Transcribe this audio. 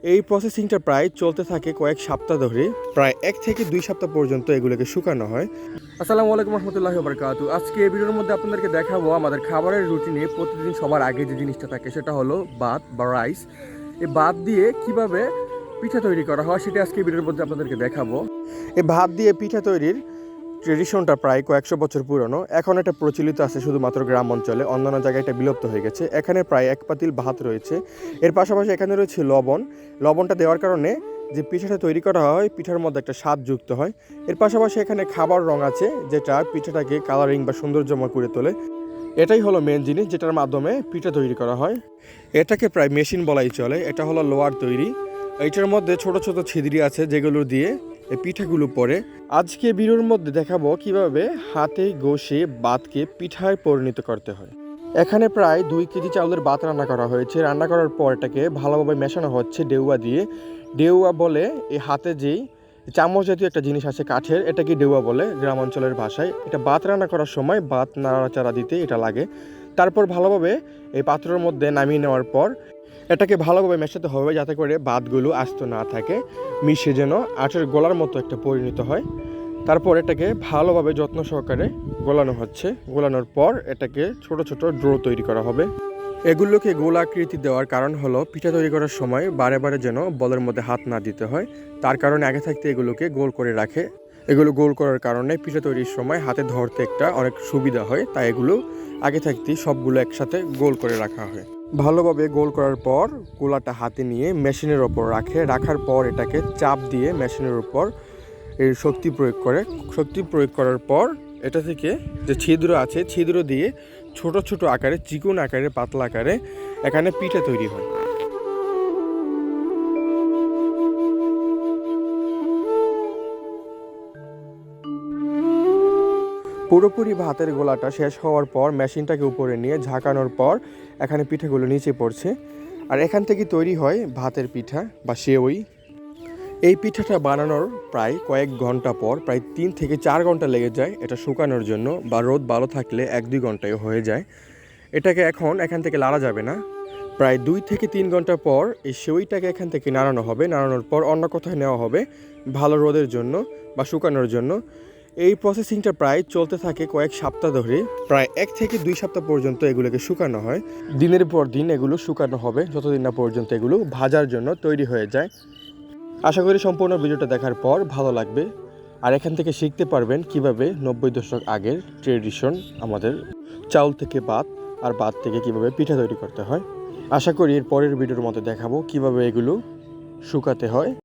এই প্রসেসিংটা প্রায় চলতে থাকে কয়েক সপ্তাহ ধরে, প্রায় 1 থেকে 2 সপ্তাহ পর্যন্ত এগুলোকে শুকানো হয়। আসসালামু আলাইকুম রহমতুল্লাহি ওয়া বারাকাতুহু। আজকে এই ভিডিওর মধ্যে আপনাদেরকে দেখাবো আমাদের খাবারের রুটিনে প্রতিদিন সবার আগে যে জিনিসটা থাকে সেটা হলো ভাত বা রাইস। এই ভাত দিয়ে কিভাবে পিঠা তৈরি করা হয় সেটা আজকে এই ভিডিওর মধ্যে আপনাদেরকে দেখাবো। এই ভাত দিয়ে পিঠা তৈরির ট্রেডিশনটা প্রায় কয়েকশো বছর পুরনো। এখন এটা প্রচলিত আছে শুধুমাত্র গ্রাম অঞ্চলে, অন্যান্য জায়গায় এটা বিলুপ্ত হয়ে গেছে। এখানে প্রায় 1 পাতিল ভাত রয়েছে, এর পাশাপাশি এখানে রয়েছে লবণ। লবণটা দেওয়ার কারণে যে পিঠাটা তৈরি করা হয় পিঠার মধ্যে একটা স্বাদ যুক্ত হয়। এর পাশাপাশি এখানে খাবার রং আছে যেটা পিঠাটাকে কালারিং বা সৌন্দর্যময় করে তোলে। এটাই হলো মেন জিনিস যেটার মাধ্যমে পিঠা তৈরি করা হয়। এটাকে প্রায় মেশিন বলাই চলে। এটা হলো লোহার তৈরি। এইটার মধ্যে ছোট ছোট ছিদ্রি আছে যেগুলো দিয়ে এই পিঠাগুলো পড়ে। আজকে ভিডিওর মধ্যে দেখাবো কিভাবে হাতে ঘষে ভাতকে পিঠায় পরিণত করতে হয়। এখানে প্রায় 2 কেজি চাউলের ভাত রান্না করা হয়েছে। রান্না করার পর এটাকে ভালোভাবে মেশানো হচ্ছে ডেউয়া দিয়ে। ডেউয়া বলে এই হাতে যেই চামচ জাতীয় একটা জিনিস আছে কাঠের, এটাকে ডেউয়া বলে গ্রাম অঞ্চলের ভাষায়। এটা ভাত রান্না করার সময় ভাত নাড়াচাড়া দিতে এটা লাগে। তারপর ভালোভাবে এই পাত্রের মধ্যে নামিয়ে নেওয়ার পর এটাকে ভালোভাবে মেশাতে হবে যাতে করে ভাতগুলো আস্ত না থাকে, মিশে যেন আটের গোলার মতো একটা পরিণত হয়। তারপর এটাকে ভালোভাবে যত্ন সহকারে গোলানো হচ্ছে। গোলানোর পর এটাকে ছোট ছোট ড্রো তৈরি করা হবে। এগুলোকে গোলাকৃতি দেওয়ার কারণ হলো পিঠা তৈরি করার সময় বারে বারে যেন বলের মধ্যে হাত না দিতে হয়, তার কারণে আগে থাকতে এগুলোকে গোল করে রাখে। এগুলো গোল করার কারণে পিঠা তৈরির সময় হাতে ধরতে একটা অনেক সুবিধা হয়, তাই এগুলো আগে থাকতেই সবগুলো একসাথে গোল করে রাখা হয়। ভালোভাবে গোল করার পর গোলাটা হাতে নিয়ে মেশিনের ওপর রাখার পর এটাকে চাপ দিয়ে মেশিনের ওপর এর শক্তি প্রয়োগ করার পর এটা থেকে যে ছিদ্র আছে ছিদ্র দিয়ে ছোট ছোট আকারে, চিকন আকারে, পাতলা আকারে এখানে পিঠা তৈরি হয়। পুরোপুরি ভাতের গোলাটা শেষ হওয়ার পর মেশিনটাকে উপরে নিয়ে ঝাঁকানোর পর এখানে পিঠাগুলো নিচে পড়ছে। আর এখান থেকে তৈরি হয় ভাতের পিঠা বা সেওই। এই পিঠাটা বানানোর প্রায় কয়েক ঘন্টা পর প্রায় 3 থেকে 4 ঘন্টা লেগে যায় এটা শুকানোর জন্য, বা রোদ ভালো থাকলে 1-2 ঘন্টায় হয়ে যায়। এটাকে এখান থেকে লাড়া যাবে না। প্রায় 2 থেকে 3 ঘন্টা পর এই সেওইটাকে এখান থেকে নাড়ানো হবে। নাড়ানোর পর অন্য কোথাও নেওয়া হবে ভালো রোদের জন্য বা শুকানোর জন্য। এই প্রসেসিংটা প্রায় চলতে থাকে কয়েক সপ্তাহ ধরে, প্রায় 1 থেকে 2 সপ্তাহ পর্যন্ত এগুলোকে শুকানো হয়। দিনের পর দিন এগুলো শুকানো হবে যতদিন না পর্যন্ত এগুলো ভাজার জন্য তৈরি হয়ে যায়। আশা করি সম্পূর্ণ ভিডিওটা দেখার পর ভালো লাগবে, আর এখান থেকে শিখতে পারবেন কিভাবে 90 দশক আগের ট্রেডিশন আমাদের চাউল থেকে ভাত আর ভাত থেকে কিভাবে পিঠা তৈরি করতে হয়। আশা করি এর পরের ভিডিওর মধ্যে দেখাবো কিভাবে এগুলো শুকাতে হয়।